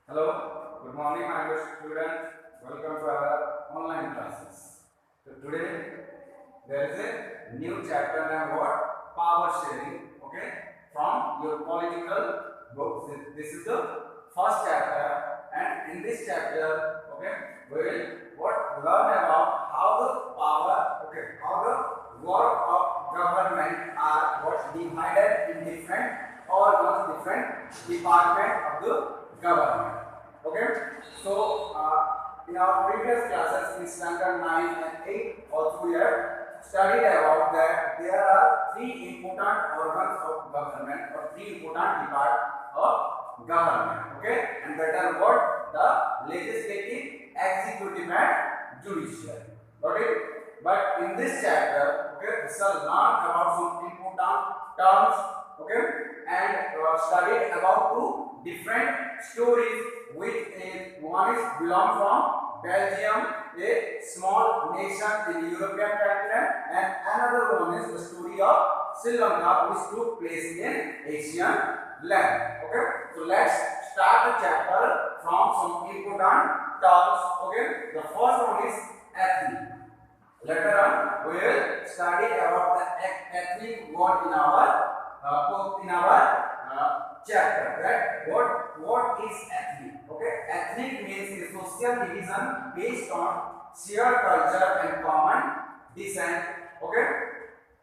Hello, good morning my dear students. Welcome to our online classes. So today there is a new chapter named what? Power sharing. Okay, from your political books. This is the first chapter, and in this chapter, okay, we will learn about how the power, okay, how the work of government are divided in different organs, different department of the government. Okay, so in our previous classes in standard 9 and 8 also we have studied about that there are three important organs of government or three important departments of government. Okay, and that are what? The legislative, executive and judicial. Got it? But in this chapter, okay, we shall learn about some important terms, okay, and studied about two different stories, which is one is belong from Belgium, a small nation in European continent, and another one is the story of Sri Lanka, which took place in Asian land. Okay, so let's start the chapter from some important terms. Okay, the first one is ethnic. Later on, we will study about the ethnic word in our chapter. That what is ethnic? Okay, ethnic means a social division based on shared culture and common descent. Okay,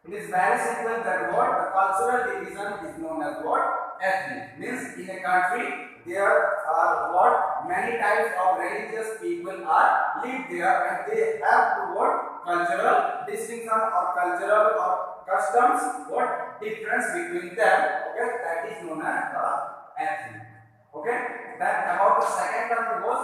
it is very simple that what the cultural division is known as what ethnic means. In a country there are what many types of religious people are live there, and they have to what cultural distinction or cultural or customs what difference between them. Okay, that is known as the ethnic. Okay, then about the second term was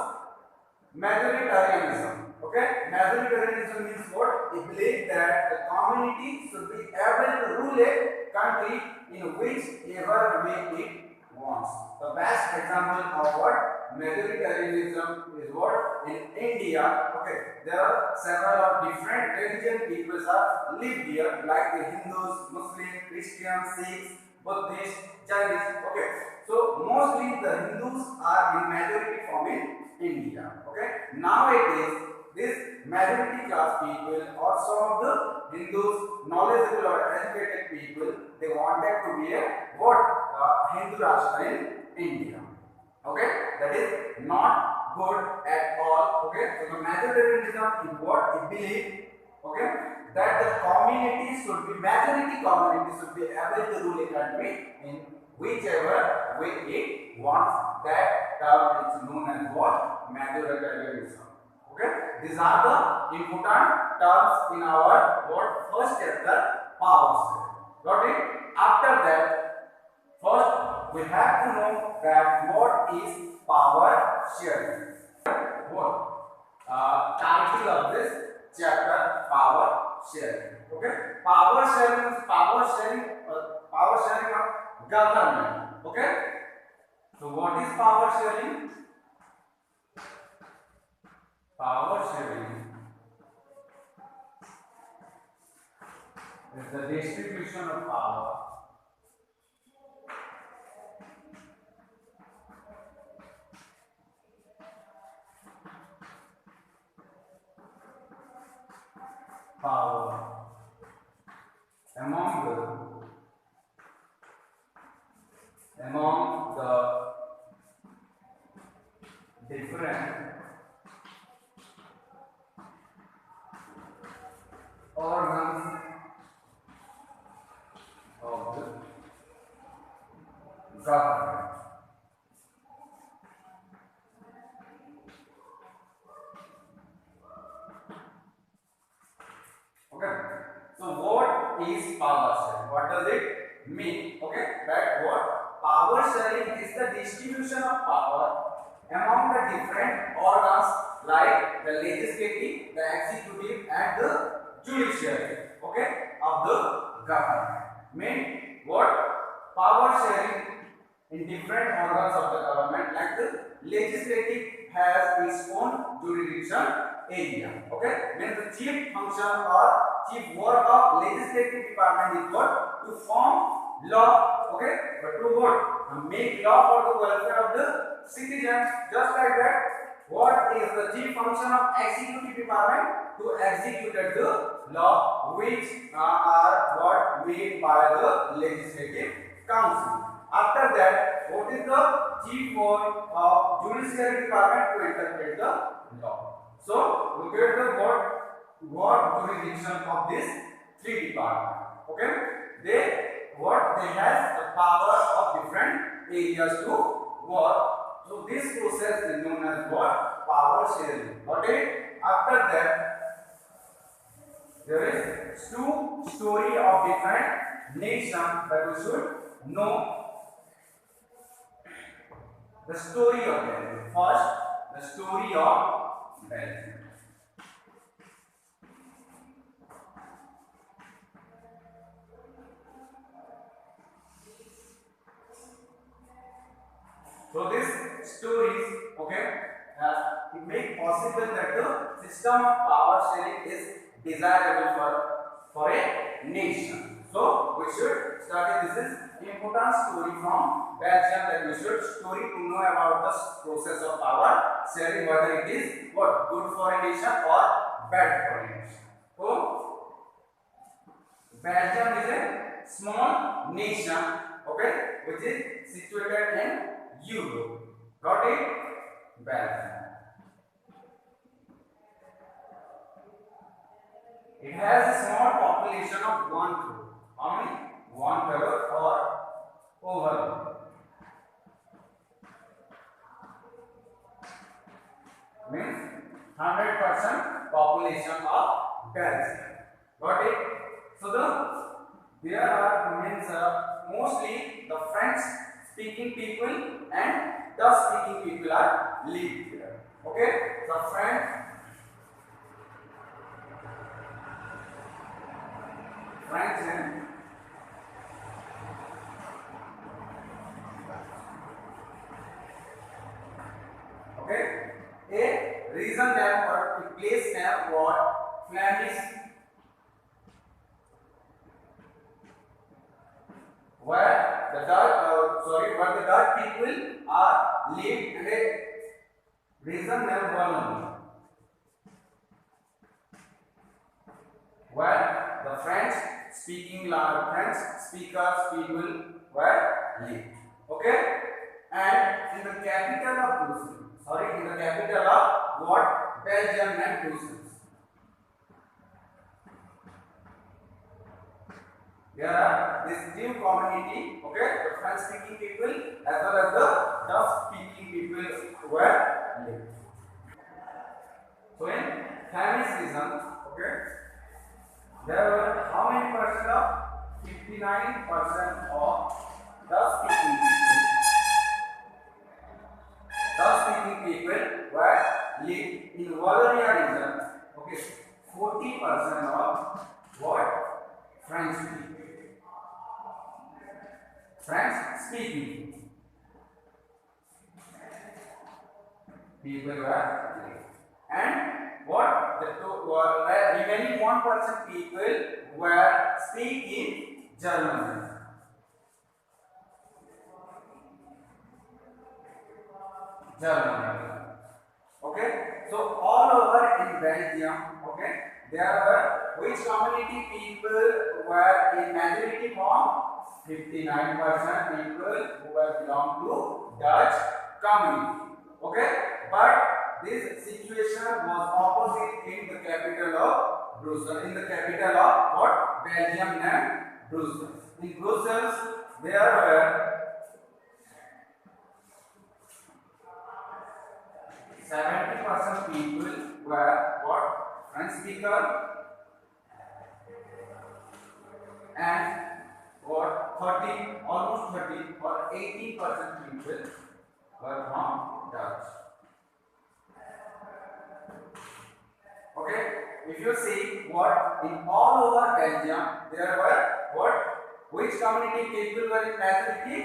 majoritarianism. Okay, majoritarianism means what? It believes that the community should be able to rule a country in whichever way it wants. The best example of what majoritarianism is what in India. Okay, there are several of different religion peoples are live here, like the Hindus, Muslims, Christians, Sikhs, Buddhists, Jainis. Okay, so mostly the Hindus are in majority form in India. Okay, nowadays this majority class people or some of the Hindus, knowledgeable or educated people, they wanted to be a what Hindu Rashtra in India. Okay, that is not good at all. Okay, so the majoritarianism is what it believes. Okay, that the community should be majority community should be able to rule a country in whichever way it wants. That term is known as what majoritarianism. Okay, these are the important terms in our what first chapter power sharing. Got it? After that, first we have to know that what is power sharing. What title of this chapter? Power sharing. Okay, power sharing is power sharing of government. Okay, so what is power sharing? Power sharing is the distribution of power among the different organs of the government. Okay, so what is power sharing? What does it mean? Okay, that what power sharing is the distribution of power among the different organs like the legislative, the executive and the judiciary, okay, of the government. Mean what power sharing in different organs of the government, like the legislative has its own jurisdiction area. Okay, means the chief function or chief work of legislative department is what? To form law. Okay, but to what? Make law for the welfare of the citizens. just like that, what is the chief function of executive department? To execute the law which are what made by the legislative council. After that, what is the chief role of judiciary department? To interpret the law. So look at the what jurisdiction of this three departments. Okay, they has the power of different areas to work. So this process is known as what? Power sharing. Okay. After that, there is two story of different nations that we should know. The story of Belgium. First, the story of Belgium. So this stories, okay, it make possible that the system of power sharing is desirable for a nation. So we should study this is important story from Belgium that we should story to know about the process of power sharing, whether it is what good for a nation or bad for a nation. So Belgium is a small nation, okay, which is situated in Europe. Got it? Belgium. It has a small population of 1 crore. How many? 1 crore or over. Means 100% population of Belgium. Got it? So there are means mostly the French speaking people and Dutch speaking people are live here. Okay, the French and okay, a region name or a place name what Flemish, where the where the Dutch people are live, and a region name Wallonia, where the French speakers people were live. Okay, and in the capital of Brussels, in the capital of what? Belgium and Brussels. There are this new community, okay, the French speaking people as well as the Dutch speaking people were live. So in Flemish region, okay, there were how many percent of 59% of Dutch speaking people. Dutch speaking people were live in Wallonia region. Okay, 40% of what? French speaking. French speaking people were live. And what the remaining 1% people were speaking German. Okay, so all over in Belgium, okay, there were which community people were in majority form? 59% people who were belong to Dutch community. Okay, but this situation was opposite in the capital of Brussels. In the capital of what? Belgium and Brussels. In Brussels, there were 70% people were what? French speaker, and what? 30, almost 30 or 18% people were from Dutch. Okay, if you see what in all over Belgium there were what? Which community people were in majority?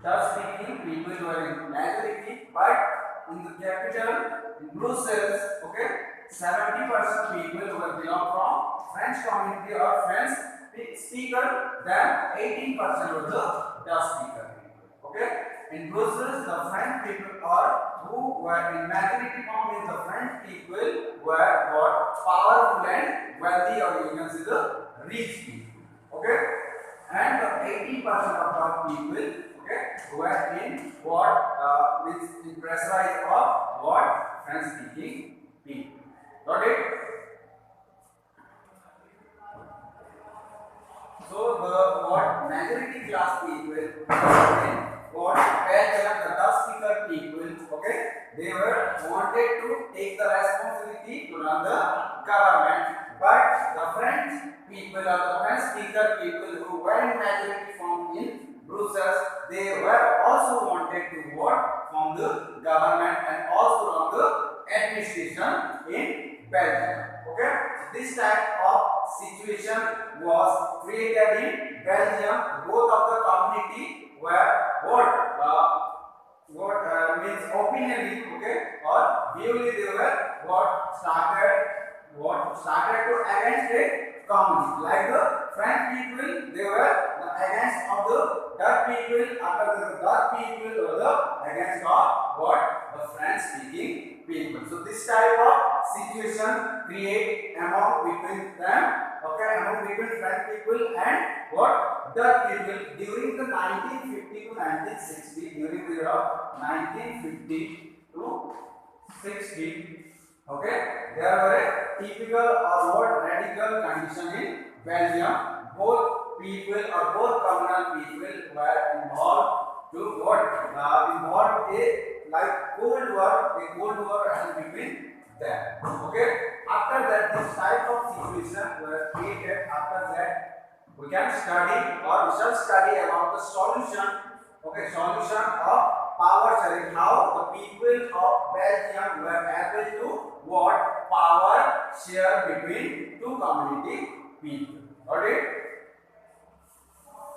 Dutch speaking people were in majority, but in the capital, in Brussels, okay, 70% people who belong from French community or French speaker, then 18% of the Dutch speaker people. Okay, in Brussels, the French people are who were in majority form means the French people were what powerful and wealthy, or you can say the rich people. Okay, and the 80% of the people, okay, were in what means in pressurized of what French speaking people. Got it? So the what majority class people, what Belgium, the Dutch speaker people, okay, they were wanted to take the responsibility to run the government, but the French people or the French speaker people who were in majority form in Brussels, they were also wanted to work from the government and also run the administration in Belgium. Okay, this type of situation was created in Belgium. Both of the community were what means opinionally, okay, or viewly they were started to against a communist. Like the French people, they were against of the Dutch people. After the Dutch people were the against of what the French speaking people. So this type of situation create among between them, okay, among between French people and what Dutch people during the 1950 to 1960, during the year of 1950 to 60. Okay, there were a typical or what radical condition in Belgium. Both people or both communal people were involved to what involved a like cold war and between them. Okay, after that this type of situation were created. After that we can study or we shall study about the solution. Okay, solution of power sharing. How the people of Belgium were able to what power share between two community people. Got it?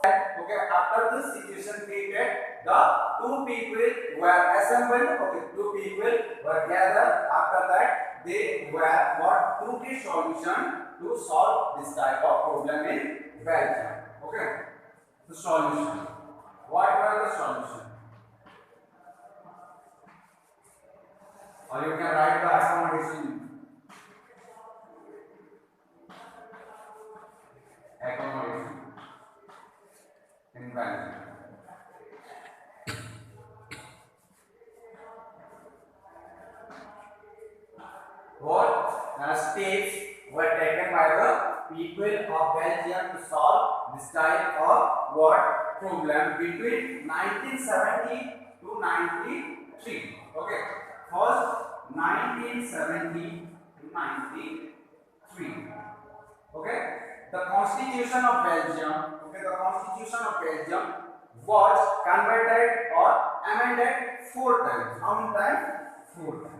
Okay, after this situation created, the two people were assembled. Okay, two people were gathered. After that, they were what took a solution to solve this type of problem in Belgium. Okay, the solution. What were the solution? Or you can write the accommodation. Accommodation in Belgium. What steps were taken by the people of Belgium to solve this type of what problem between 1970 to 93? Okay, first 1970 to 93. Okay, the Constitution of Belgium. Okay, the Constitution of Belgium was converted or amended 4 times. How many times? 4 times.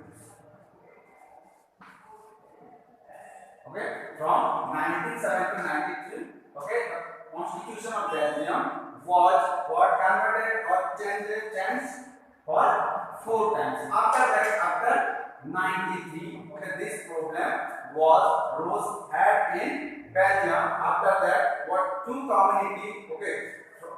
Okay, from 1970 to 93. Okay, the Constitution of Belgium was what converted or changed for 4 times. After that, after 93, okay, this problem rose had in Belgium. After that, what two community, okay,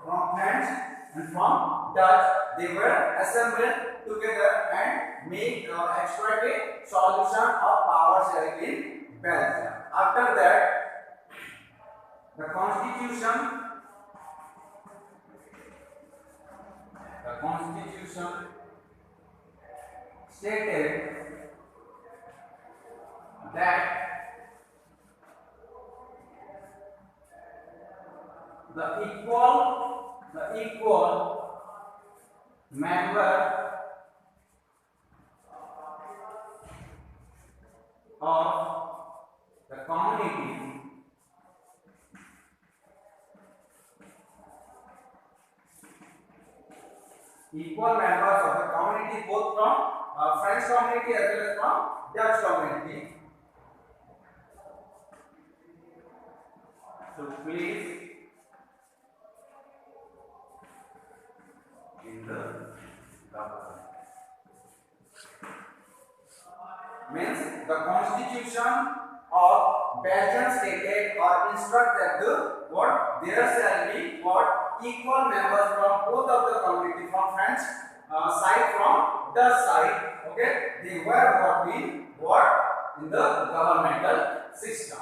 from French and from Dutch, they were assembled together and make extract a solution of power sharing in Belgium. After that, the Constitution stated that the equal member of the community equal members of the community, both from French community as well as from Dutch community. So please in the government means the Constitution of Belgium stated or instruct that the what there shall be what equal members from both of the community, from French side, from Dutch side. Okay, they were working what in the governmental system.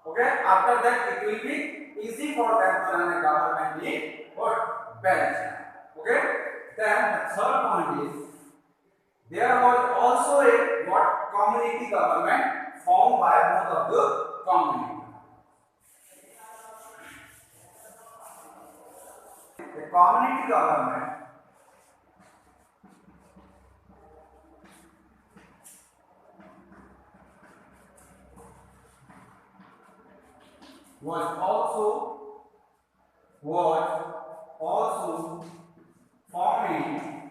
Okay, after that it will be easy for them to run a government in what Belgium. Okay, then the third point is there was also a what community government formed by both of the community. The community government was also forming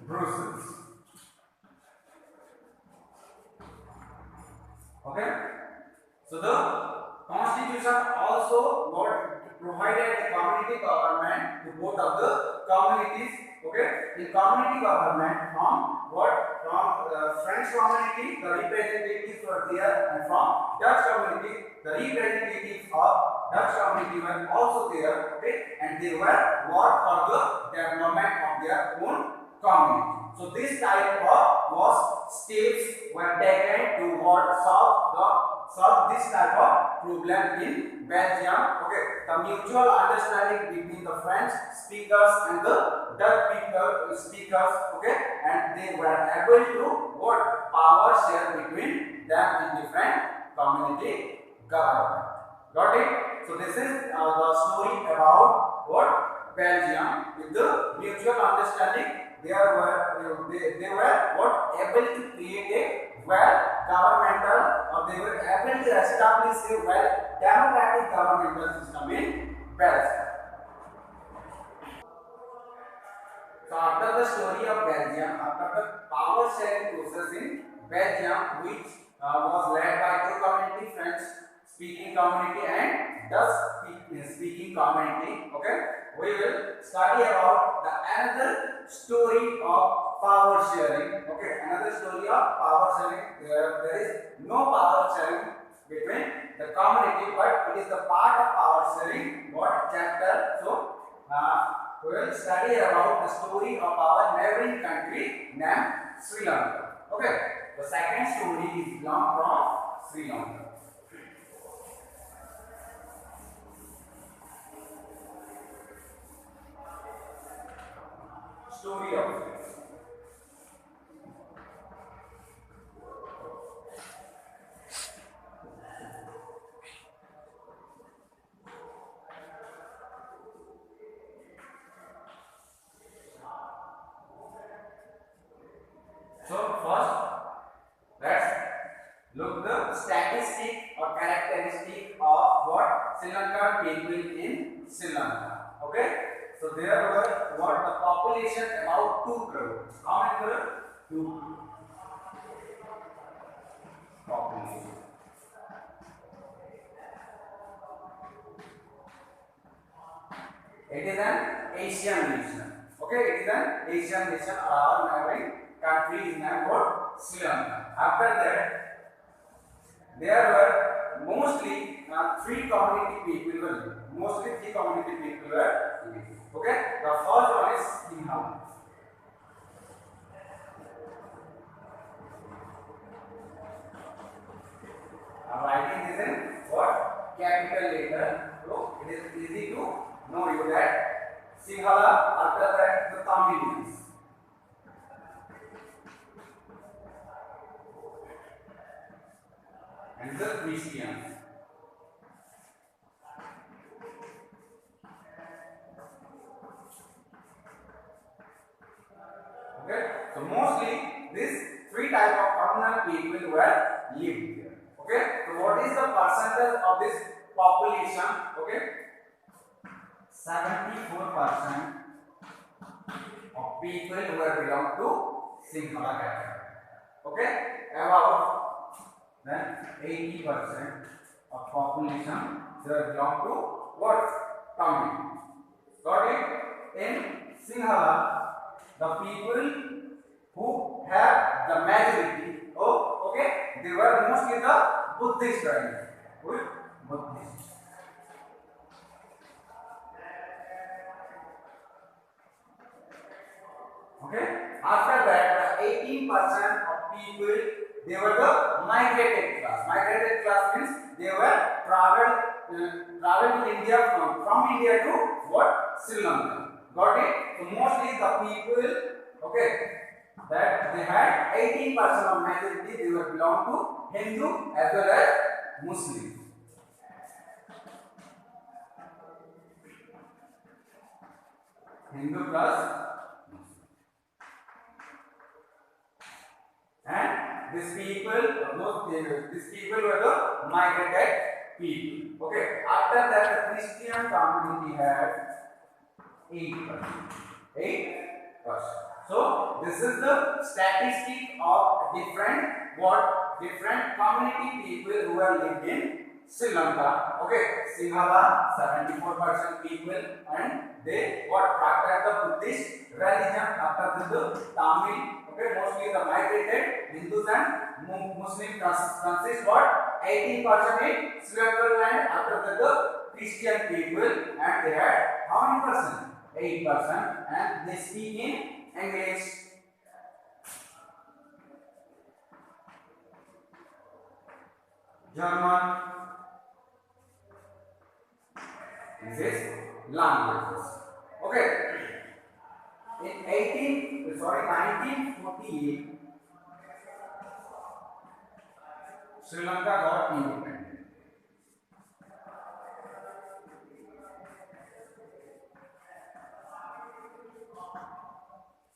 Brussels. Okay, so the constitution also provided a community government to both of the communities. Okay, in community government from French community the representatives were there, and from Dutch community the representatives of Dutch community were also there. Okay, and they were work for the development of their own community. So this type of steps were taken to solve this type of problem in Belgium. Okay, the mutual understanding between the French speakers and the Dutch speakers. Okay, and they were able to what power share between them in different community government. Got it? So this is the story about what Belgium with the mutual understanding. They were what able to create a well governmental, or they were able to establish a well democratic governmental system in Belgium. So after the story of Belgium, after the power sharing process in Belgium, which was led by two community, French speaking community and Dutch speaking community. Okay, we will study about the another story of power sharing. Okay, another story of power sharing. There is no power sharing between the community, but it is the part of power sharing. What chapter? So we will study about the story of our neighboring country named Sri Lanka. Okay, the second story is belong from Sri Lanka. Story of Sri Lanka. So first, let's look the statistic or characteristic of what Sri Lankan people in Sri Lanka. Okay, so there were what the population about 2 crore. How many crore? 2 population. It is an Asian nation. Okay, it is an Asian nation. Our neighboring country is named what? Sri Lanka. After that, there were mostly 3 community people were living. Mostly 3 community people were living. Okay, the first one is Sinhala. I'm writing this in what? Capital letter. So it is easy to know you that Sinhala. After that, the Tamilians. And the Christians. Okay, so mostly these 3 type of communal people were lived here. Okay, so what is the percentage of this population? Okay, 74% of people were belong to Sinhala category. Okay, about then 80% of population they belong to what? Tamil. Got it? In Sinhala, the people who have the majority, okay, they were mostly the Buddhist family. Buddhist. Okay. After that, the 18% of people, they were the migrated class. Migrated class means they were traveled to India from India to what? Sri Lanka. Got it? So mostly the people, okay, that they had 18% of majority, they were belong to Hindu as well as Muslim. Hindu plus and these people, these people were the migrated people. Okay. After that, the Christian community had 8%. 8%. So this is the statistic of different community people who are lived in Sri Lanka. Okay, Sinhala 74% people, and they got practiced the Buddhist religion. After the Tamil, okay, mostly the migrated Hindus and Muslim consist what 18% in Sri Lankan land. After the Christian people, and they had how many percent? 8%, and they speak in English, German, this languages. Okay. In 1948, Sri Lanka got independent.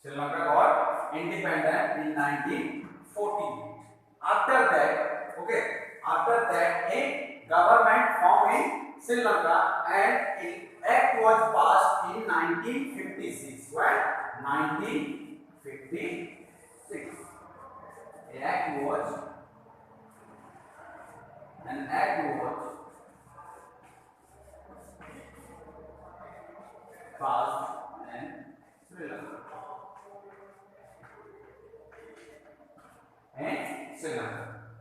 Sri Lanka got independent in 1948. After that, okay, after that a government formed in Sri Lanka, and an act was passed in 1956. When 1956, an act was passed in Sri Lanka.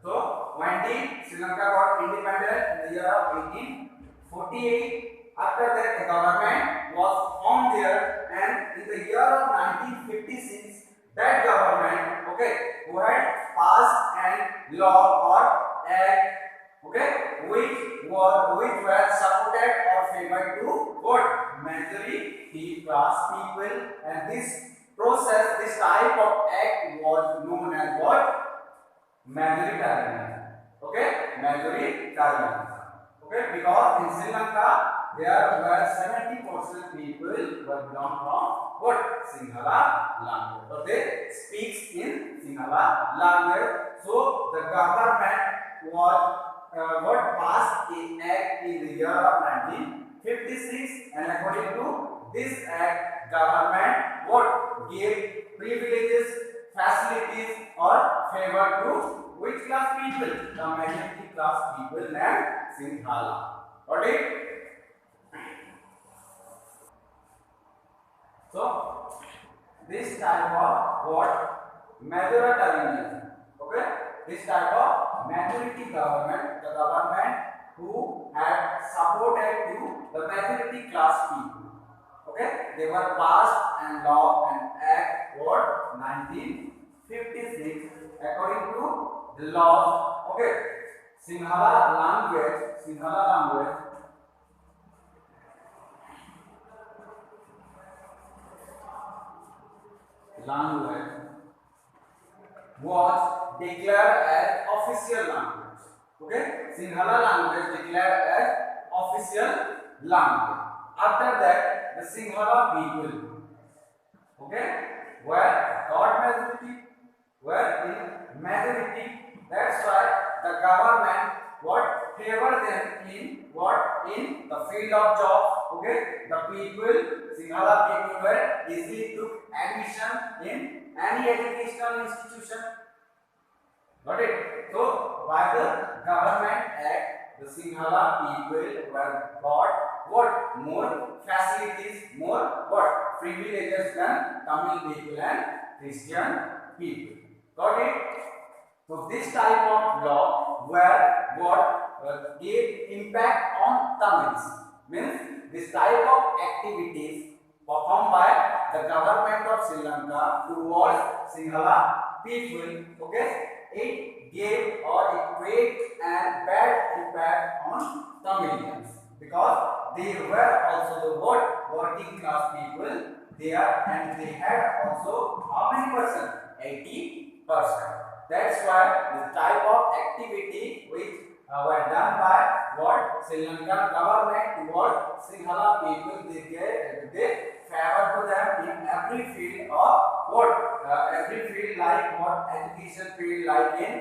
So when did Sri Lanka got independent? In the year of 1848. After that, the government was formed there, and in the year of 1956, that government, okay, who had passed an law or act, okay, which were supported or favored to what? Majority class people, and this process, this type of act was known as what? Majoritarianism. Okay, majoritarianism. Okay, because in Sri Lanka there were 70% people were belong from what? Sinhala language. So they speaks in Sinhala language. So the government was what passed an act in the year of 1956, and according to this act, government what gave privileges, facilities or favor to which class people? The majority class people named Sinhala. Got it? So this type of what? Majoritarianism. Okay? This type of majority government, the government who had supported to the majority class people. Okay? They were passed and law and act what? 1956 according to the laws. Okay, Sinhala language was declared as official language. Okay, Sinhala language declared as official language. After that, the Sinhala people, okay, were got majority. That's why the government what favor them in the field of job. Okay, the people, Sinhala people were easily took admission in any educational institution. Got it? So by the government act, the Sinhala people were got what? More facilities, more what? Privileges than Tamil people and Christian people. Got it? So this type of law were what gave impact on Tamils. Means this type of activities performed by the government of Sri Lanka towards Sinhala people. Okay, it gave or it created a bad impact on Tamilians because they were also the working class people there, and they had also how many percent? 80%. That's why the type of activity which were done by what Sri Lankan government towards Sinhala people, they favor to them in every field of what every field, like what education field, like in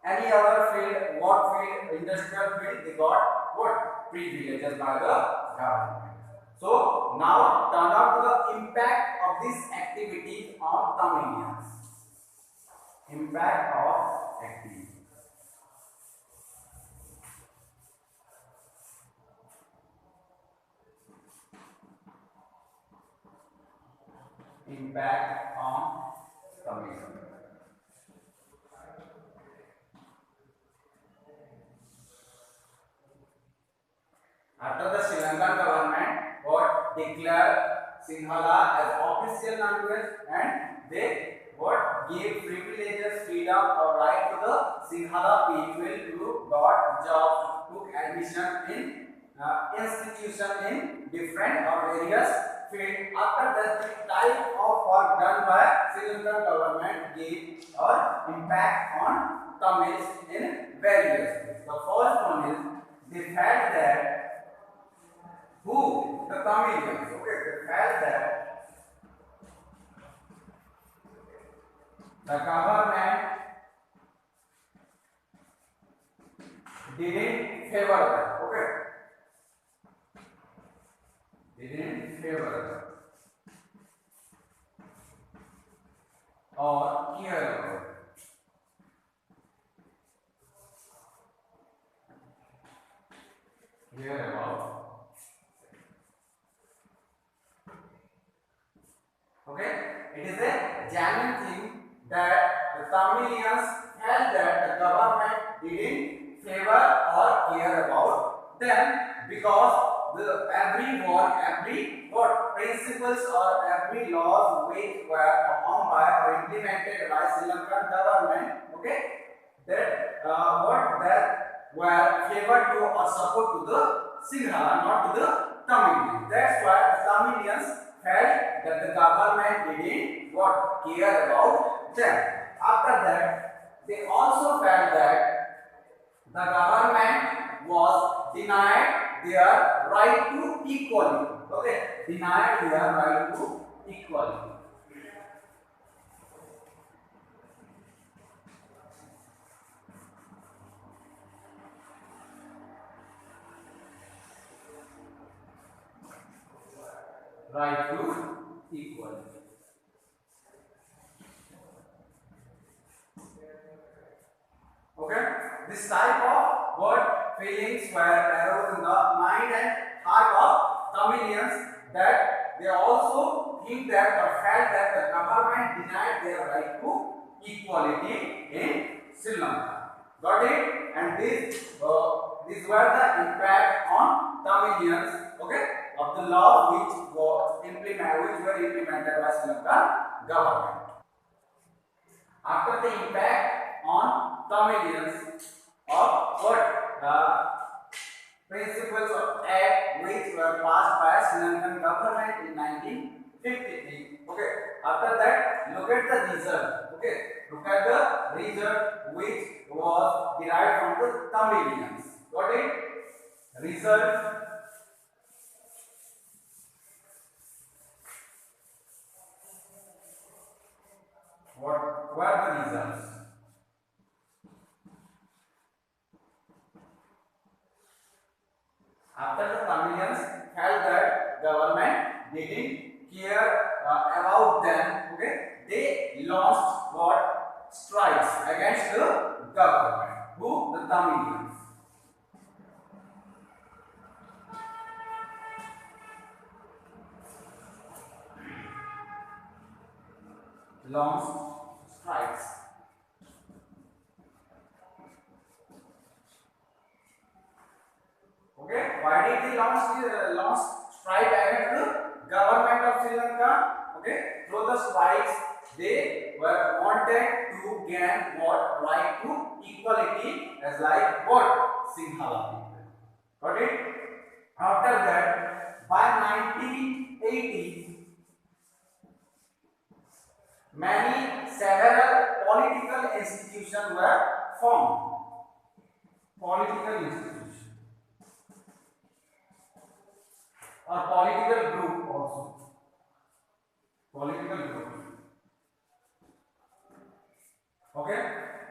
any other field, what field, industrial field, they got what privileges by the government. So now turn out to the impact of this activity on Tamilians. Impact of activity. Impact on Tamilians. After the Sri Lankan government what declared Sinhala as official language, and they what gave privileges, freedom or right to the Sinhala people to got jobs, took admission in institution in different or various field. After that, the type of work done by Sri Lankan government gave or impact on Tamils in various ways. The first one is they felt that who? The Tamilians. Okay, they felt that the government didn't favor them. Okay, didn't favor them or care about them. Care about. Okay, it is a genuine thing that the Tamilians felt that the government didn't favor or care about them because the every work, every what principles or every laws which were performed by or implemented by Sri Lankan government, okay, that what that were favored to or support to the Sinhala, not to the Tamilians. That's why the Tamilians felt that the government didn't what care about them. After that, they also felt that the government was denied their right to equality. Okay, denied their right to equality. Right to equality. Okay, this type of what feelings were arose in the mind and heart of Tamilians, that they also think that or felt that the government denied their right to equality in Sri Lanka. Got it? And these were the impact on Tamilians, okay, of the law which were implemented by Sri Lankan government. After the impact on Tamilians of what principles of act which were passed by Sri Lankan government in 1953. Okay. After that, look at the result. Okay. Look at the result which was derived from the Tamilians. Got it? Result. What were the results? After the Tamilians felt that government didn't care about them, okay, they launched what strikes against the government. Who? The Tamilians. Launched strikes. Okay, why did they launch strike against the Okay, through the strikes they were wanted to gain what right to equality as like what Sinhala people. Got it? After that, by 1980s, many several political institutions were formed. Political institution or political group also. Political group. Okay.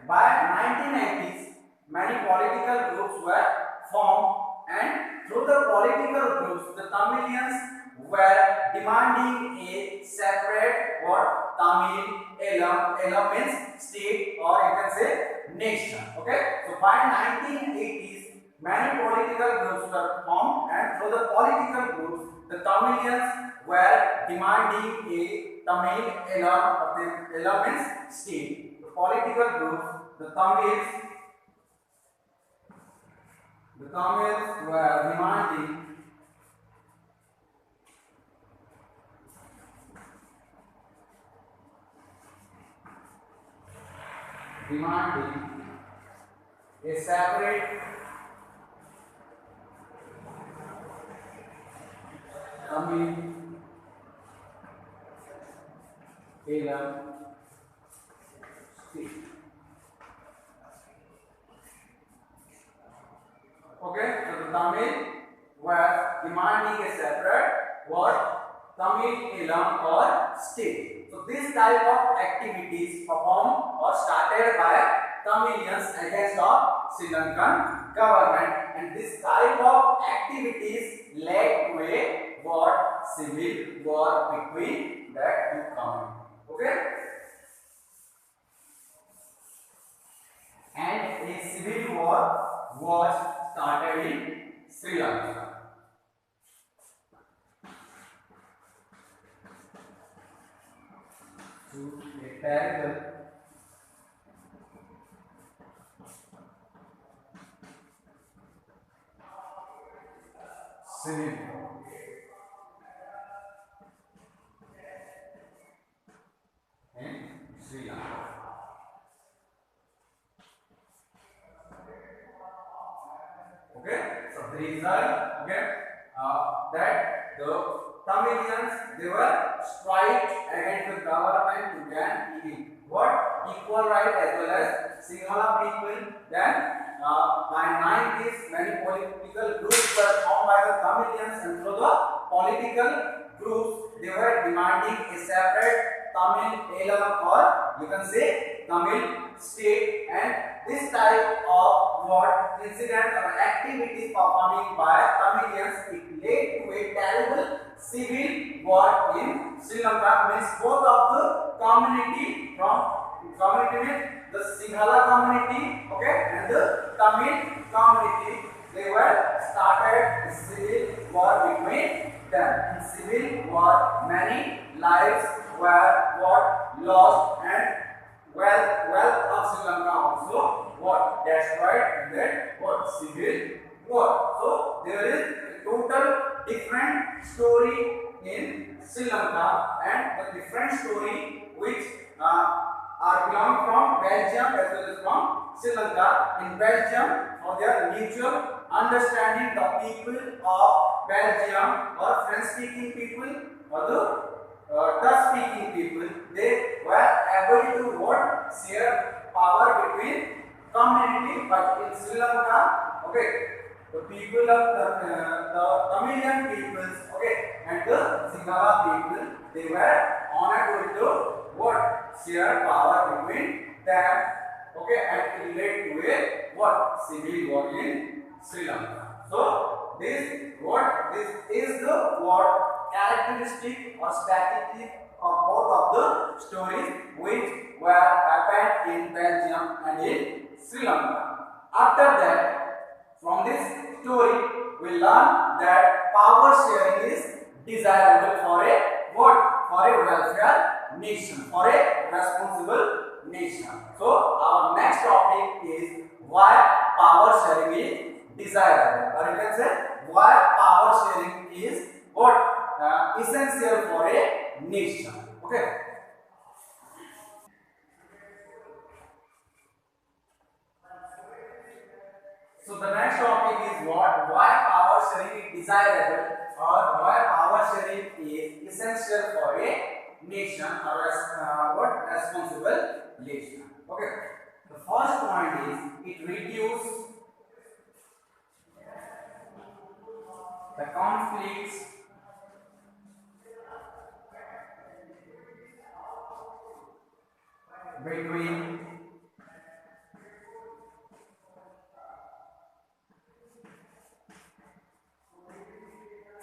By 1990s, many political groups were formed, and through the political groups, the Tamilians were demanding a separate what Tamil Elam means state, or you can say nation. Okay. So by 1980s, many political groups were formed, and through the political groups, the Tamilians were demanding a Tamil Elam means state. Political groups, the Tamils were demanding a separate Tamil Elam state. Okay, so the Tamil were demanding a separate what Tamil Elam or state. So this type of activities performed or started by Tamilians against the Sri Lankan government, and this type of activities led to a what civil war between the two communities. Okay, and a civil war was started in Sri Lanka. To a terrible civil war. In Sri Lanka. Okay, so the result, okay, that the Tamilians, they were strike against the government to gain what equal right as well as Sinhala people. Then by 90s, many political groups were formed by the Tamilians, and through the political groups, they were demanding a separate Tamil Elam, or you can say Tamil state, and this type of what incident or activities performing by Tamilians, it led to a terrible civil war in Sri Lanka. Means both of the community means the Sinhala community, okay, and the Tamil community, they were started a civil war between them. In civil war, many lives were what lost, and wealth of Sri Lanka also what destroyed in that what civil war. So there is a total different story in Sri Lanka, and the different story which are belong from Belgium as well as from Sri Lanka. In Belgium, for their mutual understanding, the people of Belgium or French-speaking people or the Dutch-speaking people, they were able to what share power between community. But in Sri Lanka, okay, the people of the Tamilian peoples, okay, and the Sinhala people, they were unable to what share power between them, okay, and it led to a what civil war in Sri Lanka. So this is the what characteristic or statistic of both of the stories which were happened in Belgium and in Sri Lanka. After that, from this story, we learn that power sharing is desirable for a what? For a welfare nation, for a responsible nation. So our next topic is why power sharing is desirable, or you can say why power sharing is what essential for a nation. Okay. So the next topic is what? Why power sharing is desirable, or why power sharing is essential for a nation, or what responsible nation. Okay. The first point is it reduces the conflicts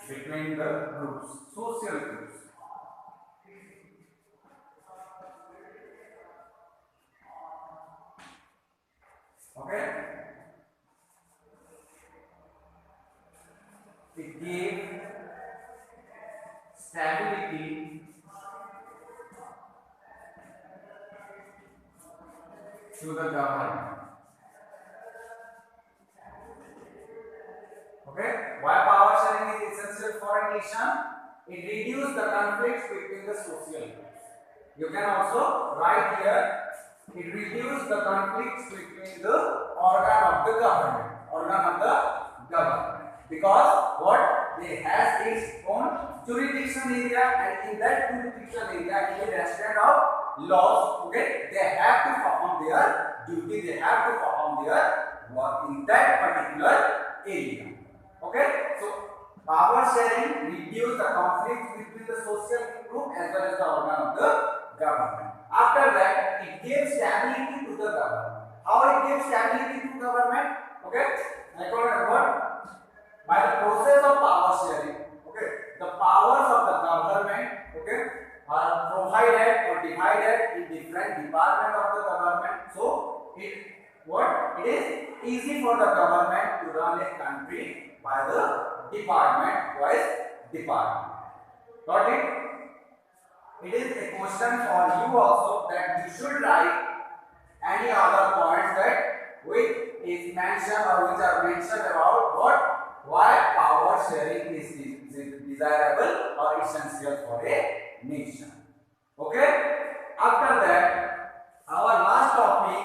between the groups, social groups. Okay. It gives stability to the government. Okay. Why power sharing is essential for a nation? It reduces the conflicts between the social groups. You can also write here. It reduces the conflicts between the organ of the government. Because what they has its own jurisdiction area, and in that jurisdiction area, in the extent of laws, okay, they have to perform their duty. They have to perform their work in that particular area. Okay, so power sharing reduce the conflicts between the social group as well as the organ of the government. After that, it gives stability to the government. How it gives stability to government? Okay, according to what? By the process of power sharing. Okay, the powers of the government, okay, are provided or divided in different departments of the government. So it is easy for the government to run a country by the department. Got it? It is a question for you also, that you should write any other points that which is mentioned or which are mentioned about what? Why power sharing is desirable or essential for a nation. Okay? After that, our last topic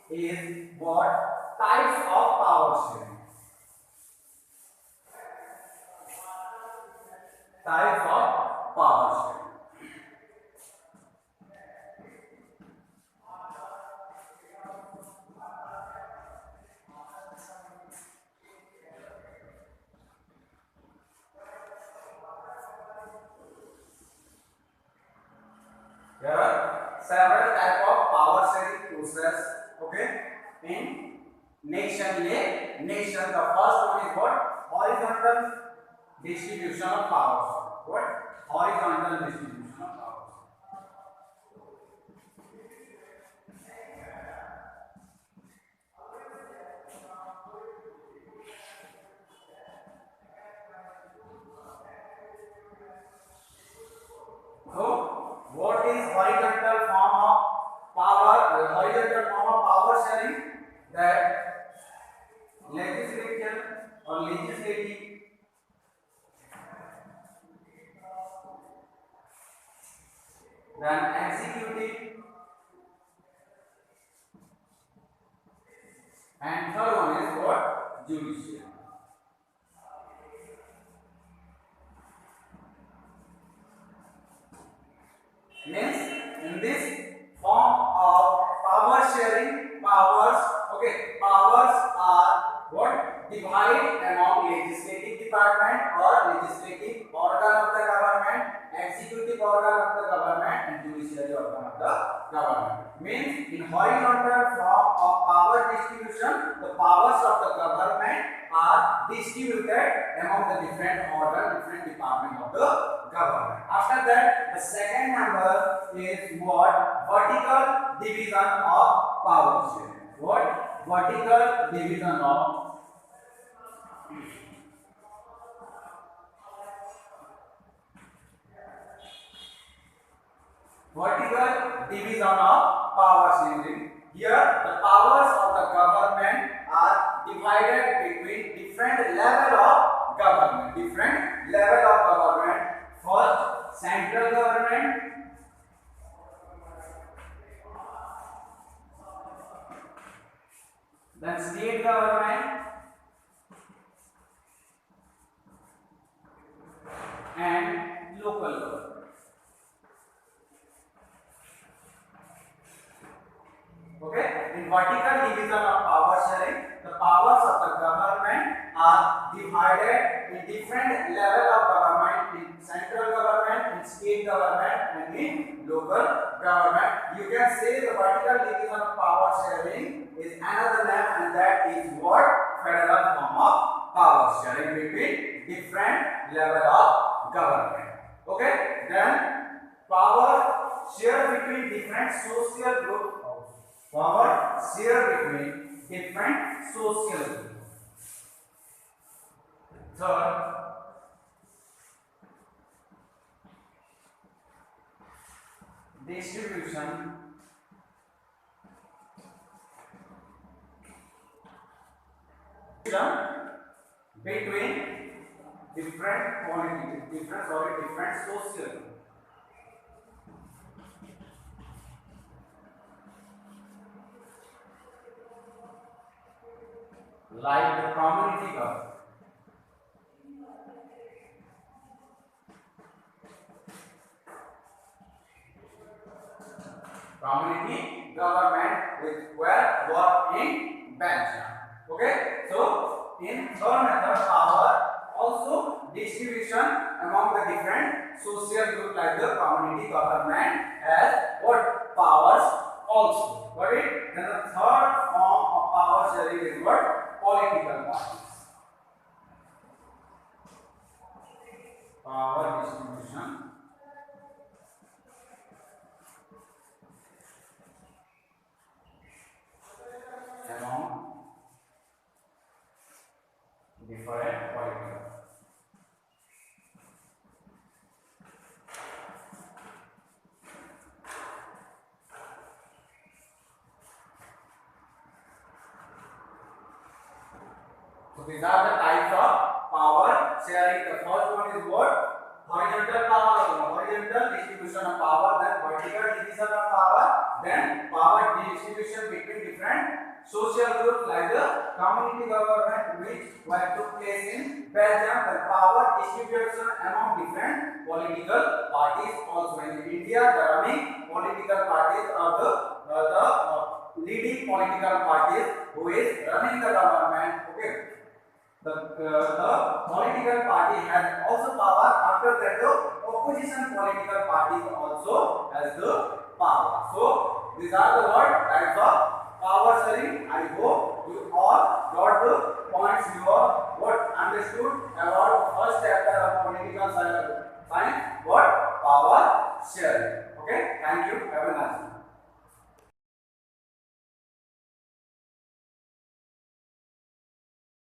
is what? Types of power sharing. Types of power sharing. There are several types of power sharing process, okay, in nation. The first one is what? Horizontal distribution of powers. What? Horizontal distribution of powers. So, what is horizontal form of power? Horizontal form of power sharing, that legislature or legislative, then executive, and third one is what? Judicial. Means in this form of power sharing, powers are what? Divided among legislative department or legislative organ of the government, executive organ of the government, and judiciary organ of the government. Means in horizontal form of power distribution, the powers of the government are distributed among the different organ, different department of the government. After that, the second number is what? Vertical division of power sharing. What? Vertical division of power sharing. Here, the powers of the government are divided between different level of government. For first central government, then state government, and local government. Okay, in vertical division of power sharing, the powers of the government are divided in different level of government, in central government, in state government, and in local government. You can say the vertical division of power sharing is another name, and that is what federal form of power sharing between different level of government. Okay, then power share between different social groups. Power share between different social groups. Third, distribution between different quantities, different social groups. Like the community government. Community government which were work in Belgium. Okay, so in third method, power also distribution among the different social group like the community government as what powers also. Got it? Then the third form of power sharing is what? Political parties. Power distribution among different political. So these are the types of power sharing. The first one is what? Horizontal power, horizontal distribution of power, then vertical division of power, then power distribution between different social groups like the community government which took place in Belgium, the power distribution among different political parties also. In India, the running political parties are the leading political parties who is running the government. Okay. The political party has also power. After that, the opposition political party also has the power. So these are the types of power sharing. I hope you all got the points you are what understood about the first chapter of political science. What? Power sharing. Okay. Thank you. Have a nice day.